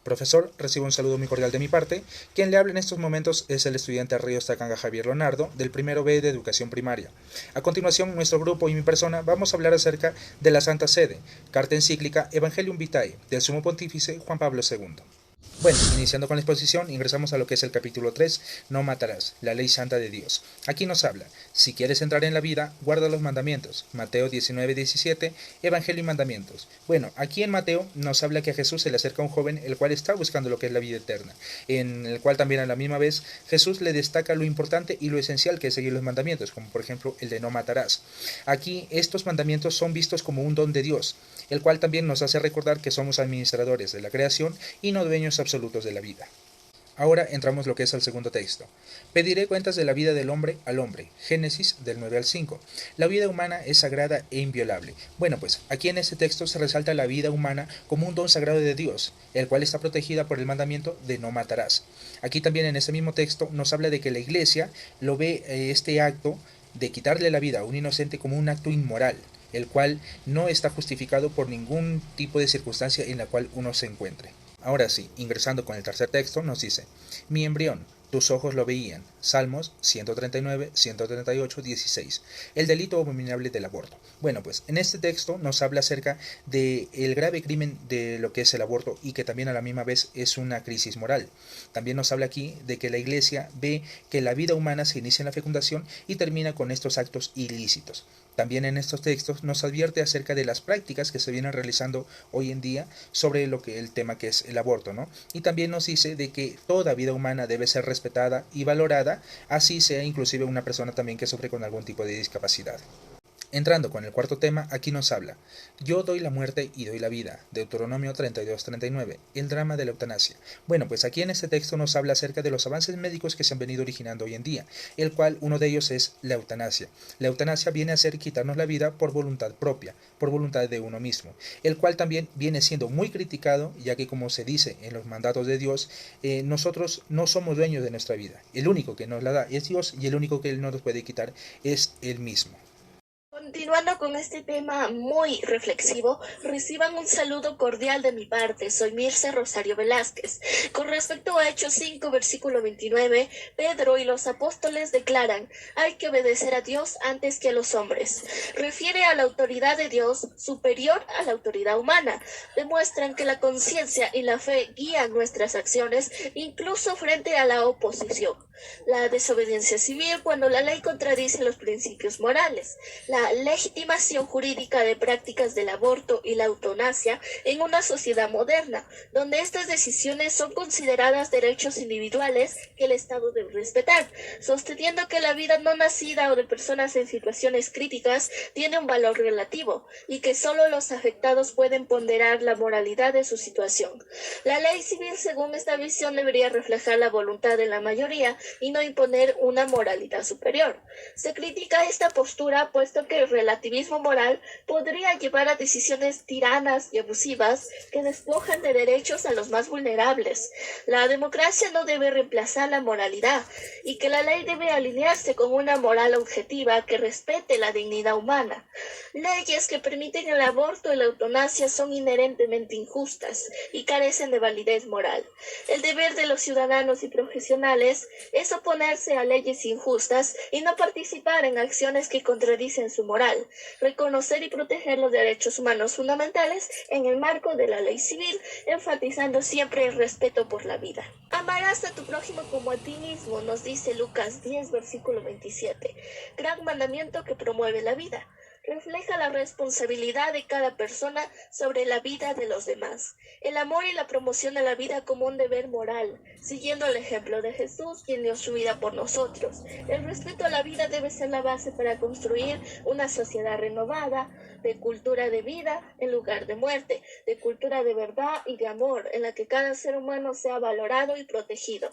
Profesor, recibo un saludo muy cordial de mi parte. Quien le habla en estos momentos es el estudiante Ríos Tacanga Javier Leonardo, del primero B de Educación Primaria. A continuación, nuestro grupo y mi persona vamos a hablar acerca de la Santa Sede, carta encíclica Evangelium Vitae, del Sumo Pontífice Juan Pablo II. Bueno, iniciando con la exposición, ingresamos a lo que es el capítulo 3, no matarás, la ley santa de Dios. Aquí nos habla, si quieres entrar en la vida, guarda los mandamientos. Mateo 19:17, Evangelio y mandamientos. Bueno, aquí en Mateo nos habla que a Jesús se le acerca un joven, el cual está buscando lo que es la vida eterna, en el cual también a la misma vez Jesús le destaca lo importante y lo esencial que es seguir los mandamientos, como por ejemplo el de no matarás. Aquí estos mandamientos son vistos como un don de Dios, el cual también nos hace recordar que somos administradores de la creación y no dueños absolutos de la vida. Ahora entramos lo que es al segundo texto. Pediré cuentas de la vida del hombre al hombre. Génesis del 9 al 5. La vida humana es sagrada e inviolable. Bueno, pues aquí en este texto se resalta la vida humana como un don sagrado de Dios, el cual está protegida por el mandamiento de no matarás. Aquí también en ese mismo texto nos habla de que la Iglesia lo ve este acto de quitarle la vida a un inocente como un acto inmoral, el cual no está justificado por ningún tipo de circunstancia en la cual uno se encuentre. Ahora sí, ingresando con el tercer texto, nos dice, mi embrión, tus ojos lo veían. Salmos 139, 138, 16. El delito abominable del aborto. Bueno, pues en este texto nos habla acerca del grave crimen de lo que es el aborto y que también a la misma vez es una crisis moral. También nos habla aquí de que la Iglesia ve que la vida humana se inicia en la fecundación y termina con estos actos ilícitos. También en estos textos nos advierte acerca de las prácticas que se vienen realizando hoy en día sobre lo que el tema que es el aborto, ¿no? Y también nos dice de que toda vida humana debe ser respetada y valorada, así sea inclusive una persona también que sufre con algún tipo de discapacidad. Entrando con el cuarto tema, aquí nos habla, yo doy la muerte y doy la vida, Deuteronomio 32:39, el drama de la eutanasia. Bueno, pues aquí en este texto nos habla acerca de los avances médicos que se han venido originando hoy en día, el cual uno de ellos es la eutanasia. La eutanasia viene a ser quitarnos la vida por voluntad propia, por voluntad de uno mismo, el cual también viene siendo muy criticado, ya que como se dice en los mandatos de Dios, nosotros no somos dueños de nuestra vida, el único que nos la da es Dios y el único que Él no nos puede quitar es Él mismo. Continuando con este tema muy reflexivo, reciban un saludo cordial de mi parte. Soy Mirce Rosario Velázquez. Con respecto a Hechos 5, versículo 29, Pedro y los apóstoles declaran, hay que obedecer a Dios antes que a los hombres. Refiere a la autoridad de Dios superior a la autoridad humana. Demuestran que la conciencia y la fe guían nuestras acciones, incluso frente a la oposición. La desobediencia civil cuando la ley contradice los principios morales. La legitimación jurídica de prácticas del aborto y la eutanasia en una sociedad moderna, donde estas decisiones son consideradas derechos individuales que el Estado debe respetar, sosteniendo que la vida no nacida o de personas en situaciones críticas tiene un valor relativo y que solo los afectados pueden ponderar la moralidad de su situación. La ley civil, según esta visión, debería reflejar la voluntad de la mayoría y no imponer una moralidad superior. Se critica esta postura puesto que el relativismo moral podría llevar a decisiones tiranas y abusivas que despojan de derechos a los más vulnerables. La democracia no debe reemplazar la moralidad y que la ley debe alinearse con una moral objetiva que respete la dignidad humana. Leyes que permiten el aborto y la eutanasia son inherentemente injustas y carecen de validez moral. El deber de los ciudadanos y profesionales es oponerse a leyes injustas y no participar en acciones que contradicen su moral, reconocer y proteger los derechos humanos fundamentales en el marco de la ley civil, enfatizando siempre el respeto por la vida. Amarás a tu prójimo como a ti mismo, nos dice Lucas 10, versículo 27, gran mandamiento que promueve la vida. Refleja la responsabilidad de cada persona sobre la vida de los demás. El amor y la promoción de la vida como un deber moral, siguiendo el ejemplo de Jesús, quien dio su vida por nosotros. El respeto a la vida debe ser la base para construir una sociedad renovada, de cultura de vida en lugar de muerte, de cultura de verdad y de amor, en la que cada ser humano sea valorado y protegido.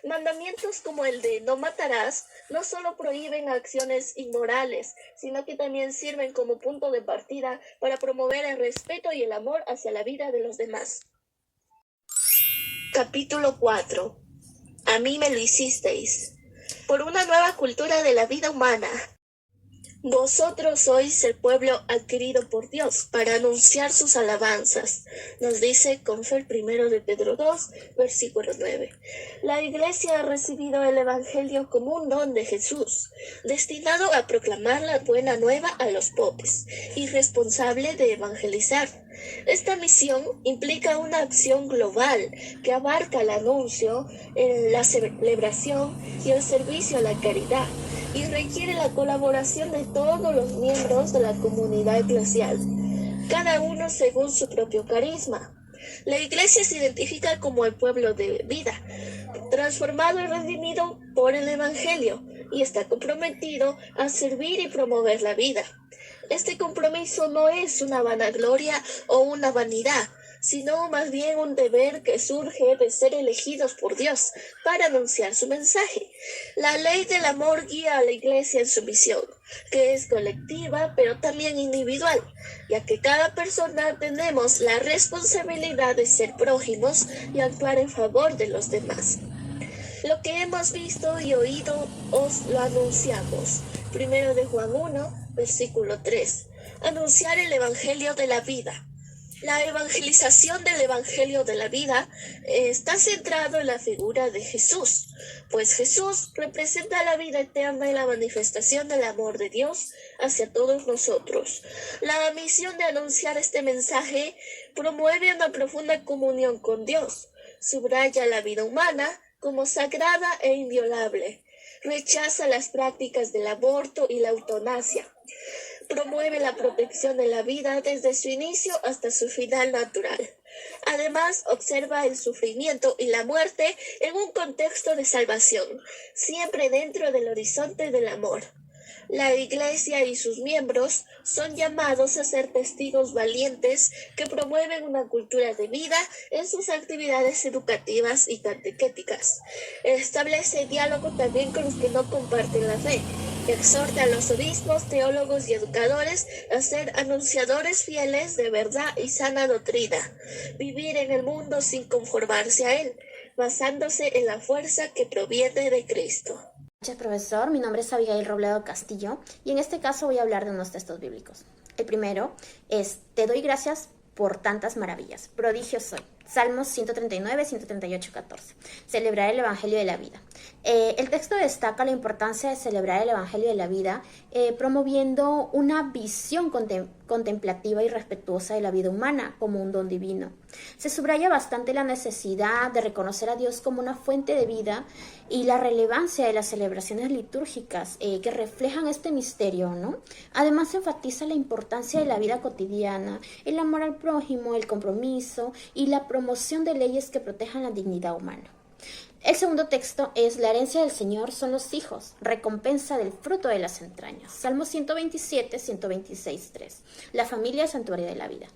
Mandamientos como el de no matarás no solo prohíben acciones inmorales, sino que también sirven como punto de partida para promover el respeto y el amor hacia la vida de los demás. Capítulo 4. A mí me lo hicisteis. Por una nueva cultura de la vida humana. Vosotros sois el pueblo adquirido por Dios para anunciar sus alabanzas, nos dice Confer 1 de Pedro 2, versículo 9. La Iglesia ha recibido el Evangelio como un don de Jesús, destinado a proclamar la buena nueva a los pobres y responsable de evangelizar. Esta misión implica una acción global que abarca el anuncio, la celebración y el servicio a la caridad, y requiere la colaboración de todos los miembros de la comunidad eclesial, cada uno según su propio carisma. La Iglesia se identifica como el pueblo de vida, transformado y redimido por el Evangelio, y está comprometido a servir y promover la vida. Este compromiso no es una vanagloria o una vanidad, sino más bien un deber que surge de ser elegidos por Dios para anunciar su mensaje. La ley del amor guía a la Iglesia en su misión, que es colectiva pero también individual, ya que cada persona tenemos la responsabilidad de ser prójimos y actuar en favor de los demás. Lo que hemos visto y oído os lo anunciamos. 1 de Juan 1, versículo 3. Anunciar el Evangelio de la vida. La evangelización del Evangelio de la vida está centrado en la figura de Jesús, pues Jesús representa la vida eterna y la manifestación del amor de Dios hacia todos nosotros. La misión de anunciar este mensaje promueve una profunda comunión con Dios, subraya la vida humana como sagrada e inviolable, rechaza las prácticas del aborto y la eutanasia, promueve la protección de la vida desde su inicio hasta su final natural. Además, observa el sufrimiento y la muerte en un contexto de salvación, siempre dentro del horizonte del amor. La Iglesia y sus miembros son llamados a ser testigos valientes que promueven una cultura de vida en sus actividades educativas y catequéticas. Establece diálogo también con los que no comparten la fe. Exhorta a los obispos, teólogos y educadores a ser anunciadores fieles de verdad y sana doctrina, vivir en el mundo sin conformarse a él, basándose en la fuerza que proviene de Cristo. Gracias, profesor. Mi nombre es Abigail Robledo Castillo y en este caso voy a hablar de unos textos bíblicos. El primero es: Te doy gracias por tantas maravillas. Prodigio soy. Salmos 139, 138, 14. Celebrar el Evangelio de la vida. El texto destaca la importancia de celebrar el Evangelio de la vida, promoviendo una visión contemplativa y respetuosa de la vida humana como un don divino. Se subraya bastante la necesidad de reconocer a Dios como una fuente de vida y la relevancia de las celebraciones litúrgicas que reflejan este misterio, ¿no? Además, se enfatiza la importancia de la vida cotidiana, el amor al prójimo, el compromiso y la promoción de leyes que protejan la dignidad humana. El segundo texto es: La herencia del Señor son los hijos, recompensa del fruto de las entrañas. Salmo 127, 126, 3. La familia es santuario de la vida.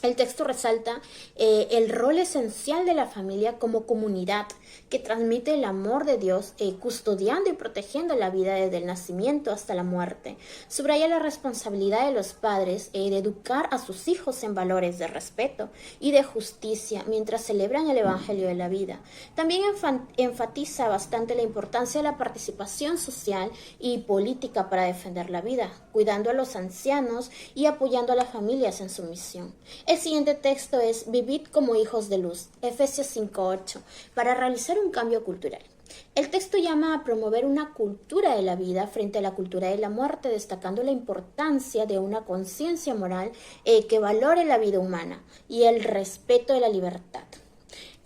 El texto resalta el rol esencial de la familia como comunidad que transmite el amor de Dios, custodiando y protegiendo la vida desde el nacimiento hasta la muerte. Subraya la responsabilidad de los padres de educar a sus hijos en valores de respeto y de justicia mientras celebran el Evangelio de la vida. También enfatiza bastante la importancia de la participación social y política para defender la vida, cuidando a los ancianos y apoyando a las familias en su misión. El siguiente texto es: Vivid como hijos de luz, Efesios 5:8, para realizar un cambio cultural. El texto llama a promover una cultura de la vida frente a la cultura de la muerte, destacando la importancia de una conciencia moral que valore la vida humana y el respeto de la libertad.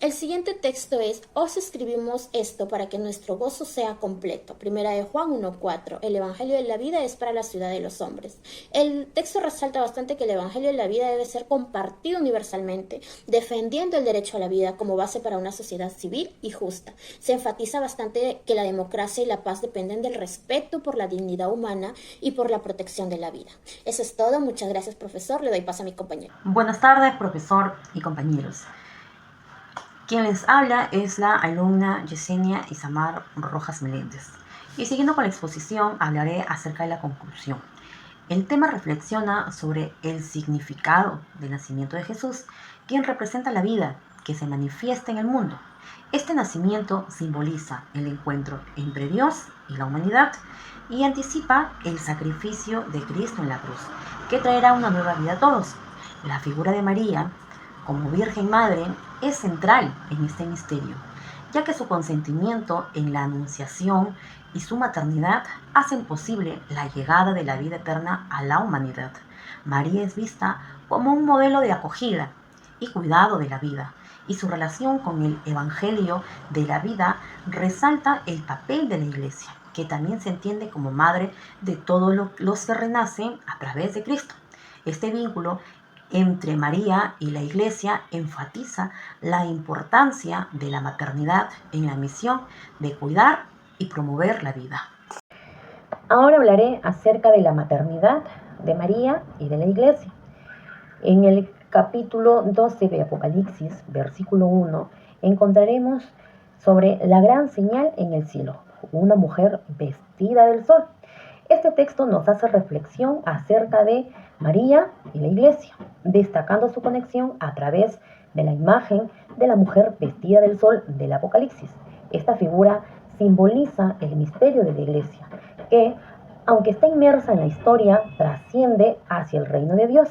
El siguiente texto es: Os escribimos esto para que nuestro gozo sea completo. 1 de Juan 1:4. El Evangelio de la vida es para la ciudad de los hombres. El texto resalta bastante que el Evangelio de la vida debe ser compartido universalmente, defendiendo el derecho a la vida como base para una sociedad civil y justa. Se enfatiza bastante que la democracia y la paz dependen del respeto por la dignidad humana y por la protección de la vida. Eso es todo. Muchas gracias, profesor. Le doy paso a mi compañero. Buenas tardes, profesor y compañeros. Quien les habla es la alumna Yesenia Isamar Rojas Meléndez. Y siguiendo con la exposición, hablaré acerca de la conclusión. El tema reflexiona sobre el significado del nacimiento de Jesús, quien representa la vida que se manifiesta en el mundo. Este nacimiento simboliza el encuentro entre Dios y la humanidad y anticipa el sacrificio de Cristo en la cruz, que traerá una nueva vida a todos. La figura de María, como Virgen Madre, es central en este misterio, ya que su consentimiento en la anunciación y su maternidad hacen posible la llegada de la vida eterna a la humanidad. María es vista como un modelo de acogida y cuidado de la vida, y su relación con el Evangelio de la vida resalta el papel de la Iglesia, que también se entiende como madre de todos los que renacen a través de Cristo. Este vínculo entre María y la Iglesia enfatiza la importancia de la maternidad en la misión de cuidar y promover la vida. Ahora hablaré acerca de la maternidad de María y de la Iglesia. En el capítulo 12 de Apocalipsis, versículo 1, encontraremos sobre la gran señal en el cielo, una mujer vestida del sol. Este texto nos hace reflexión acerca de María y la Iglesia, destacando su conexión a través de la imagen de la mujer vestida del sol del Apocalipsis. Esta figura simboliza el misterio de la Iglesia, que, aunque está inmersa en la historia, trasciende hacia el reino de Dios.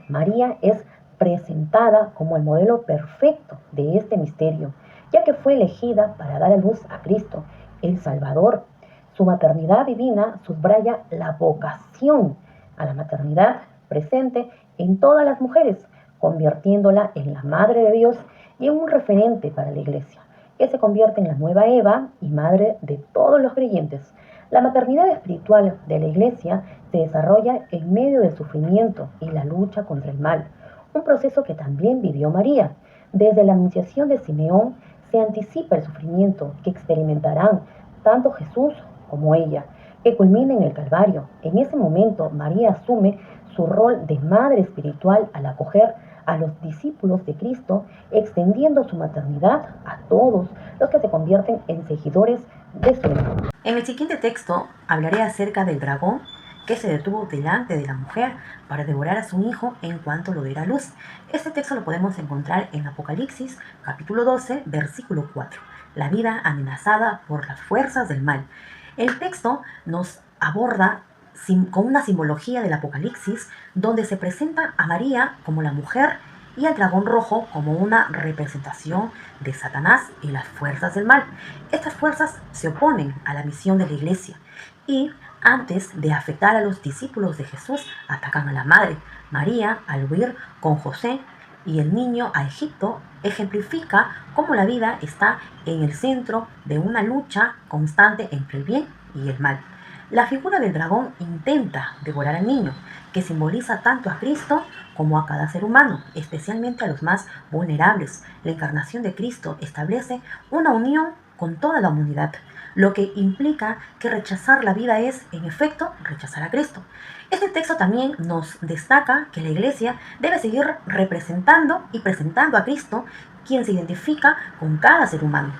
María es presentada como el modelo perfecto de este misterio, ya que fue elegida para dar a luz a Cristo, el Salvador. Su maternidad divina subraya la vocación a la maternidad presente en todas las mujeres, convirtiéndola en la Madre de Dios y en un referente para la Iglesia, que se convierte en la nueva Eva y madre de todos los creyentes. La maternidad espiritual de la Iglesia se desarrolla en medio del sufrimiento y la lucha contra el mal, un proceso que también vivió María. Desde la anunciación de Simeón se anticipa el sufrimiento que experimentarán tanto Jesús como ella, que culmina en el Calvario. En ese momento, María asume su rol de madre espiritual al acoger a los discípulos de Cristo, extendiendo su maternidad a todos los que se convierten en seguidores de su hijo. En el siguiente texto hablaré acerca del dragón que se detuvo delante de la mujer para devorar a su hijo en cuanto lo diera a luz. Este texto lo podemos encontrar en Apocalipsis, capítulo 12, versículo 4. La vida amenazada por las fuerzas del mal. El texto nos aborda con una simbología del Apocalipsis, donde se presenta a María como la mujer y al dragón rojo como una representación de Satanás y las fuerzas del mal. Estas fuerzas se oponen a la misión de la Iglesia y, antes de afectar a los discípulos de Jesús, atacan a la madre. María, al huir con José y el niño a Egipto, ejemplifica cómo la vida está en el centro de una lucha constante entre el bien y el mal. La figura del dragón intenta devorar al niño, que simboliza tanto a Cristo como a cada ser humano, especialmente a los más vulnerables. La encarnación de Cristo establece una unión con toda la humanidad, lo que implica que rechazar la vida es, en efecto, rechazar a Cristo. Este texto también nos destaca que la Iglesia debe seguir representando y presentando a Cristo, quien se identifica con cada ser humano,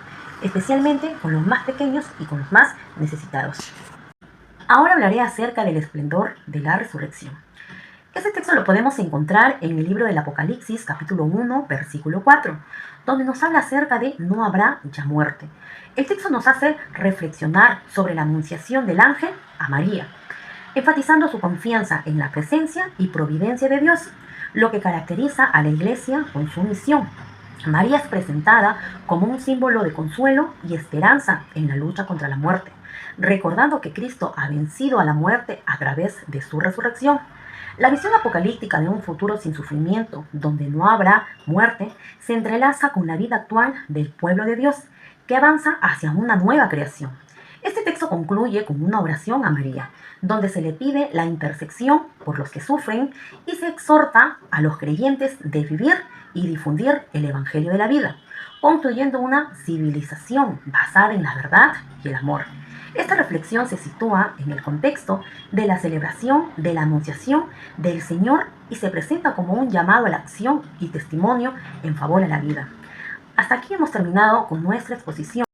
especialmente con los más pequeños y con los más necesitados. Ahora hablaré acerca del esplendor de la resurrección. Este texto lo podemos encontrar en el libro del Apocalipsis, capítulo 1, versículo 4, donde nos habla acerca de no habrá ya muerte. El texto nos hace reflexionar sobre la anunciación del ángel a María, enfatizando su confianza en la presencia y providencia de Dios, lo que caracteriza a la Iglesia con su misión. María es presentada como un símbolo de consuelo y esperanza en la lucha contra la muerte, recordando que Cristo ha vencido a la muerte a través de su resurrección. La visión apocalíptica de un futuro sin sufrimiento, donde no habrá muerte, se entrelaza con la vida actual del pueblo de Dios, que avanza hacia una nueva creación. Este texto concluye con una oración a María, donde se le pide la intersección por los que sufren y se exhorta a los creyentes de vivir y difundir el Evangelio de la vida, construyendo una civilización basada en la verdad y el amor. Esta reflexión se sitúa en el contexto de la celebración de la Anunciación del Señor y se presenta como un llamado a la acción y testimonio en favor de la vida. Hasta aquí hemos terminado con nuestra exposición.